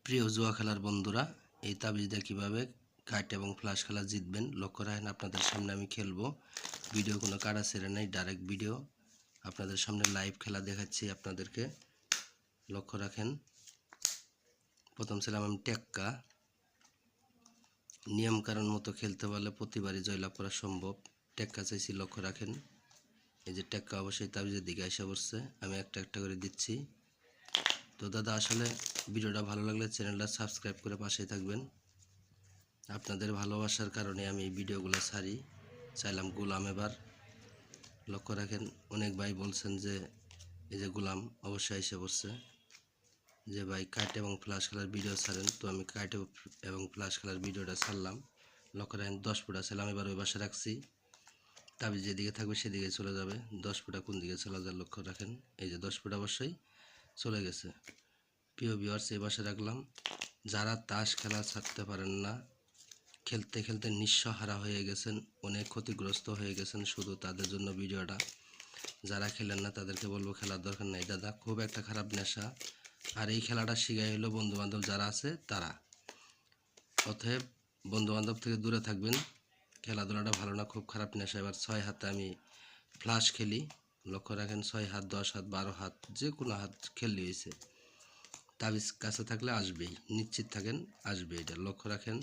প্রিয় জুয়া খেলার বন্ধুরা, এই তাবিজ দিয়ে কীভাবে কাট এবং ফ্লাশ খেলা জিতবেন লক্ষ্য রাখেন। আপনাদের সামনে আমি খেলবো, ভিডিও কোনো কাটা ছেড়ে নেই, ডাইরেক্ট ভিডিও আপনাদের সামনে লাইভ খেলা দেখাচ্ছি আপনাদেরকে। লক্ষ্য রাখেন, প্রথম ছিলাম আমি টেক্কা। নিয়মকানুন মতো খেলতে পারলে প্রতিবারই জয়লাভ করা সম্ভব। টেক্কা চাইছি, লক্ষ্য রাখেন। এই যে টেক্কা অবশ্যই তাবিজের দিকে এসে পড়ছে, আমি একটা একটা করে দিচ্ছি। তো দাদা, আসলে ভিডিওটা ভালো লাগলে চ্যানেলটা সাবস্ক্রাইব করে পাশেই থাকবেন। আপনাদের ভালোবাসার কারণে আমি এই ভিডিওগুলো ছাড়ি। চাইলাম গোলাম এবার। লক্ষ্য রাখেন, অনেক ভাই বলছেন যে এই যে গোলাম অবশ্যই এসে পড়ছে, যে ভাই কাট এবং ফ্লাশ খেলার ভিডিও ছাড়েন। তো আমি কাট এবং ফ্লাশ খেলার ভিডিওটা ছাড়লাম। লক্ষ্য রাখেন, 10 ফুটা ছিলাম, এবার ওই পাশে রাখছি। তাবিজ যেদিকে থাকবে সেদিকে চলে যাবে। 10 ফুটা কোন দিকে চলে যায় লক্ষ্য রাখেন। এই যে 10 ফুটা অবশ্যই চলে গেছে। প্রিয় ভিউয়ার্স, এই পাশে রাখলাম। যারা তাস খেলা ছাড়তে পারেন না, খেলতে খেলতে নিঃস্বহারা হয়ে গেছেন, অনেক ক্ষতিগ্রস্ত হয়ে গেছেন, শুধু তাদের জন্য ভিডিওটা। যারা খেলেন না তাদেরকে বলবো খেলার দরকার নেই দাদা, খুব একটা খারাপ নেশা। আর এই খেলাটা শিখাই হলো বন্ধুবান্ধব যারা আছে তারা। অতএব বন্ধুবান্ধব থেকে দূরে থাকবেন। খেলাধুলাটা ভালো না, খুব খারাপ নেশা। এবার 6 হাতে আমি ফ্লাশ খেলি। লক্ষ্য রাখেন, 6 হাত, 10 হাত, 12 হাত, যে কোনো হাত খেললে হয়েছে। তাবিজ কাছে থাকলে আসবেই, নিশ্চিত থাকেন আসবে। এটা লক্ষ্য রাখেন,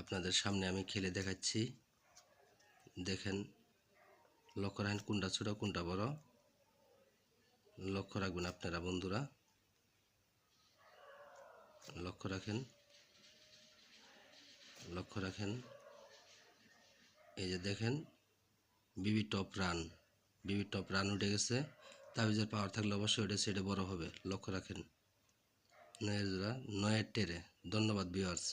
আপনাদের সামনে আমি খেলে দেখাচ্ছি। দেখেন, লক্ষ্য রাখেন কোনটা ছোটো কোনটা বড়। লক্ষ্য রাখবেন আপনারা বন্ধুরা, লক্ষ্য রাখেন, লক্ষ্য রাখেন। এই যে দেখেন, বিবি টপ রান, বিবি টপ রান উঠে গেছে। তাবিজের পাওয়ার থাকলে অবশ্যই ওটা সেটা বড় হবে। লক্ষ্য রাখেন, 9 জোড়া 9 টেরে। ধন্যবাদ ভিউয়ার্স।